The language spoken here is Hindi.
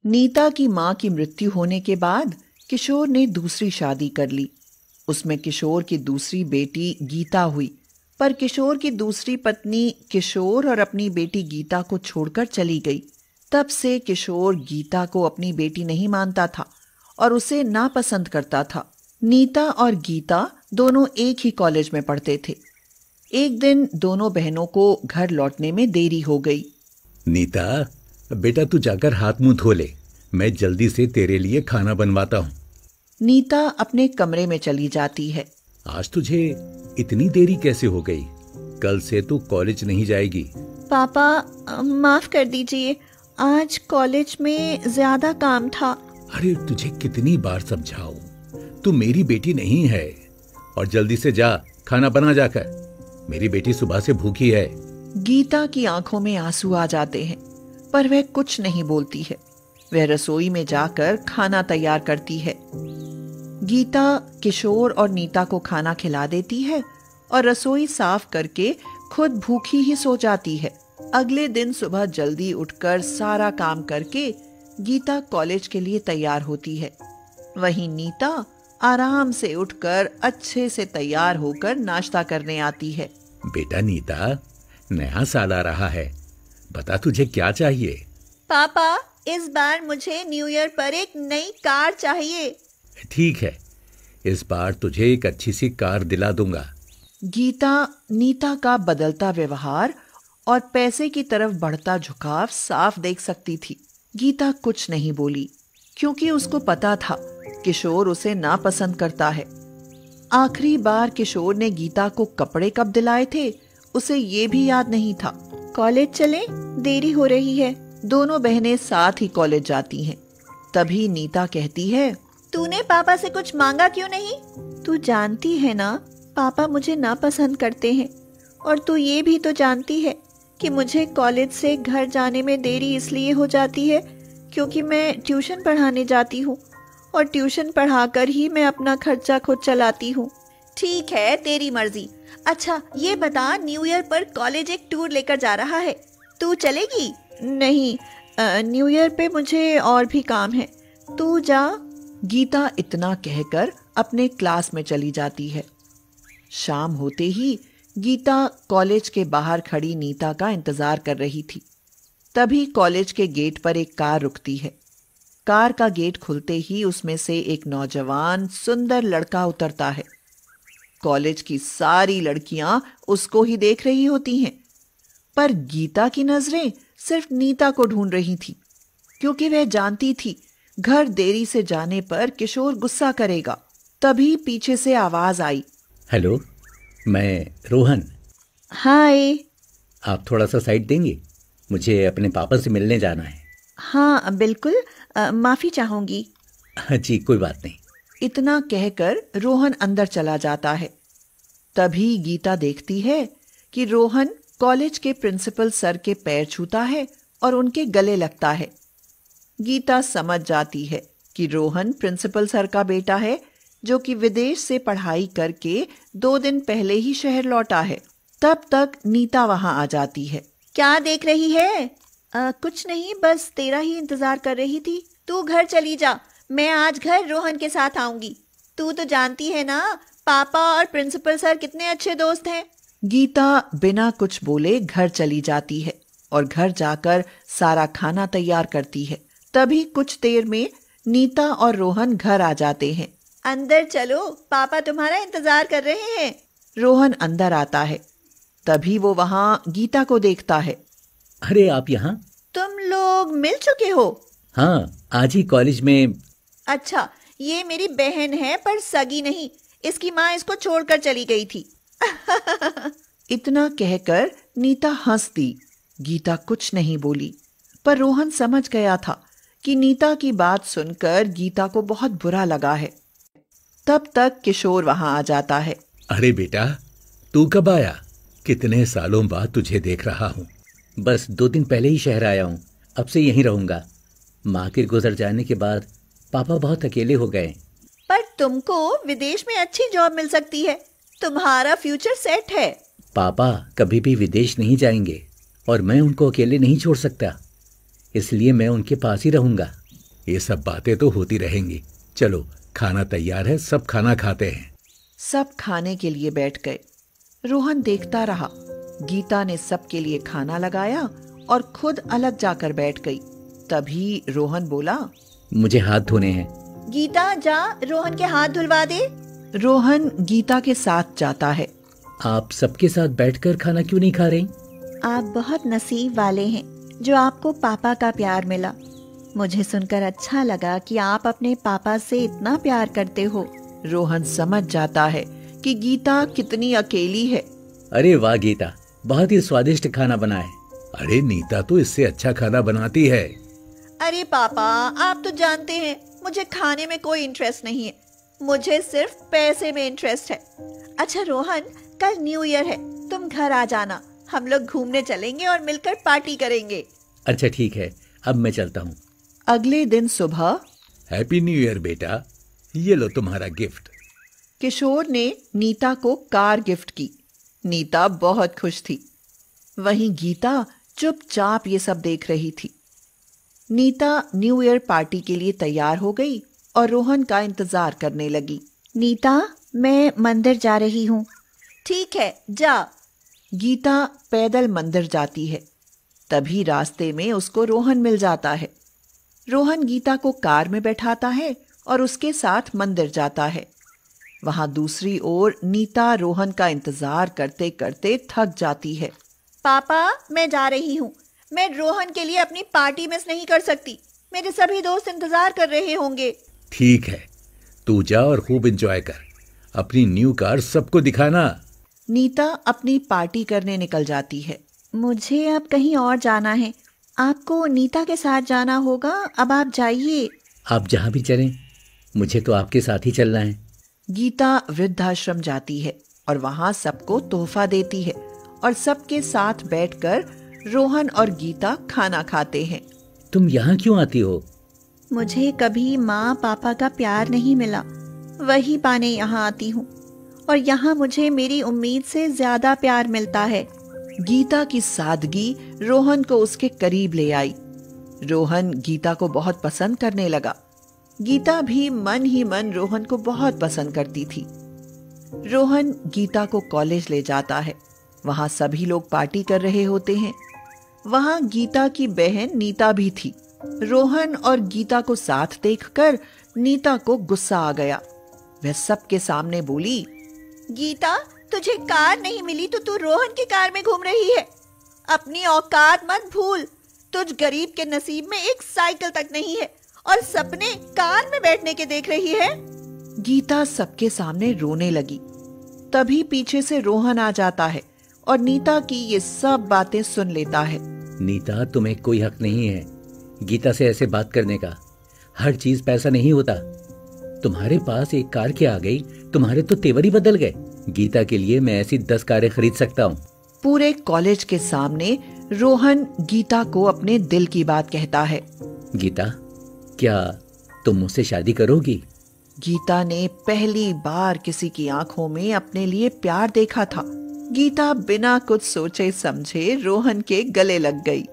नीता की मां की मृत्यु होने के बाद किशोर ने दूसरी शादी कर ली। उसमें किशोर की दूसरी बेटी गीता हुई। पर किशोर की दूसरी पत्नी किशोर और अपनी बेटी गीता को छोड़कर चली गई। तब से किशोर गीता को अपनी बेटी नहीं मानता था और उसे नापसंद करता था। नीता और गीता दोनों एक ही कॉलेज में पढ़ते थे। एक दिन दोनों बहनों को घर लौटने में देरी हो गई। नीता, बेटा तू जाकर हाथ मुंह धो ले, मैं जल्दी से तेरे लिए खाना बनवाता हूँ। नीता अपने कमरे में चली जाती है। आज तुझे इतनी देरी कैसे हो गई? कल से तू कॉलेज नहीं जाएगी। पापा माफ कर दीजिए, आज कॉलेज में ज्यादा काम था। अरे तुझे कितनी बार समझाऊं, तू मेरी बेटी नहीं है। और जल्दी से जा, खाना बना जाकर। मेरी बेटी सुबह से भूखी है। गीता की आंखों में आंसू आ जाते हैं, पर वह कुछ नहीं बोलती है। वह रसोई में जाकर खाना तैयार करती है। गीता किशोर और नीता को खाना खिला देती है और रसोई साफ करके खुद भूखी ही सो जाती है। अगले दिन सुबह जल्दी उठकर सारा काम करके गीता कॉलेज के लिए तैयार होती है। वहीं नीता आराम से उठकर अच्छे से तैयार होकर नाश्ता करने आती है। बेटा नीता, नया साल आ रहा है, बता तुझे क्या चाहिए? पापा, इस बार मुझे न्यू ईयर पर एक नई कार चाहिए। ठीक है, इस बार तुझे एक अच्छी सी कार दिला दूंगा। गीता नीता का बदलता व्यवहार और पैसे की तरफ बढ़ता झुकाव साफ देख सकती थी। गीता कुछ नहीं बोली, क्योंकि उसको पता था किशोर उसे नापसंद करता है। आखिरी बार किशोर ने गीता को कपड़े कब दिलाए थे, उसे ये भी याद नहीं था। कॉलेज चले, देरी हो रही है। दोनों बहनें साथ ही कॉलेज जाती हैं। तभी नीता कहती है, तूने पापा से कुछ मांगा क्यों नहीं? तू जानती है ना, पापा मुझे नापसंद करते हैं। और तू ये भी तो जानती है कि मुझे कॉलेज से घर जाने में देरी इसलिए हो जाती है क्योंकि मैं ट्यूशन पढ़ाने जाती हूँ और ट्यूशन पढ़ाकर ही मैं अपना खर्चा खुद चलाती हूँ। ठीक है, तेरी मर्जी। अच्छा ये बता, न्यू ईयर पर कॉलेज एक टूर लेकर जा रहा है, तू चलेगी? नहीं, न्यू ईयर पे मुझे और भी काम है, तू जा। गीता इतना कहकर अपने क्लास में चली जाती है। शाम होते ही गीता कॉलेज के बाहर खड़ी नीता का इंतजार कर रही थी। तभी कॉलेज के गेट पर एक कार रुकती है। कार का गेट खुलते ही उसमें से एक नौजवान सुंदर लड़का उतरता है। कॉलेज की सारी लड़कियां उसको ही देख रही होती हैं, पर गीता की नजरें सिर्फ नीता को ढूंढ रही थी, क्योंकि वह जानती थी घर देरी से जाने पर किशोर गुस्सा करेगा। तभी पीछे से आवाज आई, हेलो, मैं रोहन। हाय। आप थोड़ा सा साइड देंगे, मुझे अपने पापा से मिलने जाना है। हाँ बिल्कुल, माफी चाहूंगी। जी कोई बात नहीं। इतना कहकर रोहन अंदर चला जाता है। तभी गीता देखती है कि रोहन कॉलेज के प्रिंसिपल सर के पैर छूता है और उनके गले लगता है। गीता समझ जाती है कि रोहन प्रिंसिपल सर का बेटा है, जो कि विदेश से पढ़ाई करके 2 दिन पहले ही शहर लौटा है। तब तक नीता वहां आ जाती है। क्या देख रही है? कुछ नहीं, बस तेरा ही इंतजार कर रही थी। तू घर चली जा, मैं आज घर रोहन के साथ आऊंगी। तू तो जानती है ना, पापा और प्रिंसिपल सर कितने अच्छे दोस्त हैं। गीता बिना कुछ बोले घर चली जाती है और घर जाकर सारा खाना तैयार करती है। तभी कुछ देर में नीता और रोहन घर आ जाते हैं। अंदर चलो, पापा तुम्हारा इंतजार कर रहे हैं। रोहन अंदर आता है। तभी वो वहां गीता को देखता है। अरे आप यहाँ? तुम लोग मिल चुके हो? हाँ, आज ही कॉलेज में। अच्छा, ये मेरी बहन है पर सगी नहीं, इसकी माँ इसको छोड़कर चली गई थी। इतना कहकर नीता हंस दी। गीता कुछ नहीं बोली, पर रोहन समझ गया था कि नीता की बात सुनकर गीता को बहुत बुरा लगा है। तब तक किशोर वहां आ जाता है। अरे बेटा, तू कब आया? कितने सालों बाद तुझे देख रहा हूँ। बस 2 दिन पहले ही शहर आया हूँ, अब से यहीं रहूंगा। माँ के गुजर जाने के बाद पापा बहुत अकेले हो गए। पर तुमको विदेश में अच्छी जॉब मिल सकती है, तुम्हारा फ्यूचर सेट है। पापा कभी भी विदेश नहीं जाएंगे और मैं उनको अकेले नहीं छोड़ सकता, इसलिए मैं उनके पास ही रहूंगा। ये सब बातें तो होती रहेंगी। चलो, खाना तैयार है, सब खाना खाते हैं। सब खाने के लिए बैठ गए। रोहन देखता रहा। गीता ने सबके लिए खाना लगाया और खुद अलग जाकर बैठ गई। तभी रोहन बोला, मुझे हाथ धोने हैं। गीता जा, रोहन के हाथ धुलवा दे। रोहन गीता के साथ जाता है। आप सबके साथ बैठकर खाना क्यों नहीं खा रही? आप बहुत नसीब वाले हैं जो आपको पापा का प्यार मिला। मुझे सुनकर अच्छा लगा कि आप अपने पापा से इतना प्यार करते हो। रोहन समझ जाता है कि गीता कितनी अकेली है। अरे वाह गीता, बहुत ही स्वादिष्ट खाना बना है। अरे नीता तो इससे अच्छा खाना बनाती है। अरे पापा, आप तो जानते हैं मुझे खाने में कोई इंटरेस्ट नहीं है, मुझे सिर्फ पैसे में इंटरेस्ट है। अच्छा रोहन, कल न्यू ईयर है, तुम घर आ जाना, हम लोग घूमने चलेंगे और मिलकर पार्टी करेंगे। अच्छा ठीक है, अब मैं चलता हूँ। अगले दिन सुबह, हैप्पी न्यू ईयर बेटा, ये लो तुम्हारा गिफ्ट। किशोर ने नीता को कार गिफ्ट की। नीता बहुत खुश थी। वहीं गीता चुपचाप ये सब देख रही थी। नीता न्यू ईयर पार्टी के लिए तैयार हो गई और रोहन का इंतजार करने लगी। नीता, मैं मंदिर जा रही हूँ। ठीक है, जा। गीता पैदल मंदिर जाती है। तभी रास्ते में उसको रोहन मिल जाता है। रोहन गीता को कार में बैठाता है और उसके साथ मंदिर जाता है। वहां दूसरी ओर नीता रोहन का इंतजार करते करते थक जाती है। पापा, मैं जा रही हूँ। मैं रोहन के लिए अपनी पार्टी मिस नहीं कर सकती। मेरे सभी दोस्त इंतजार कर रहे होंगे। ठीक है, तू जा और खूब एंजॉय कर। अपनी न्यू कार सबको दिखाना। नीता अपनी पार्टी करने निकल जाती है। मुझे अब कहीं और जाना है। आपको नीता के साथ जाना होगा। अब आप जाइए। आप जहाँ भी चलें, मुझे तो आपके साथ ही चलना है। गीता वृद्धाश्रम जाती है और वहां सबको तोहफा देती है और सबके साथ बैठकर रोहन और गीता खाना खाते हैं। तुम यहाँ क्यों आती हो? मुझे कभी माँ पापा का प्यार नहीं मिला, वही पाने यहाँ आती हूँ, और यहाँ मुझे मेरी उम्मीद से ज्यादा प्यार मिलता है। गीता की सादगी रोहन को उसके करीब ले आई। रोहन गीता को बहुत पसंद करने लगा। गीता भी मन ही मन रोहन को बहुत पसंद करती थी। रोहन गीता को कॉलेज ले जाता है। वहां सभी लोग पार्टी कर रहे होते हैं। वहां गीता की बहन नीता भी थी। रोहन और गीता को साथ देखकर नीता को गुस्सा आ गया। वह सबके सामने बोली, गीता, तुझे कार नहीं मिली तो तू रोहन की कार में घूम रही है। अपनी औकात मत भूल। तुझ गरीब के नसीब में एक साइकिल तक नहीं है और सपने कार में बैठने के देख रही है। गीता सबके सामने रोने लगी। तभी पीछे से रोहन आ जाता है और नीता की ये सब बातें सुन लेता है। नीता, तुम्हें कोई हक नहीं है गीता से ऐसे बात करने का। हर चीज पैसा नहीं होता। तुम्हारे पास एक कार क्या आ गई, तुम्हारे तो तेवर ही बदल गए। गीता के लिए मैं ऐसी 10 कारें खरीद सकता हूँ। पूरे कॉलेज के सामने रोहन गीता को अपने दिल की बात कहता है। गीता, क्या तुम मुझसे शादी करोगी? गीता ने पहली बार किसी की आंखों में अपने लिए प्यार देखा था। गीता बिना कुछ सोचे समझे रोहन के गले लग गई।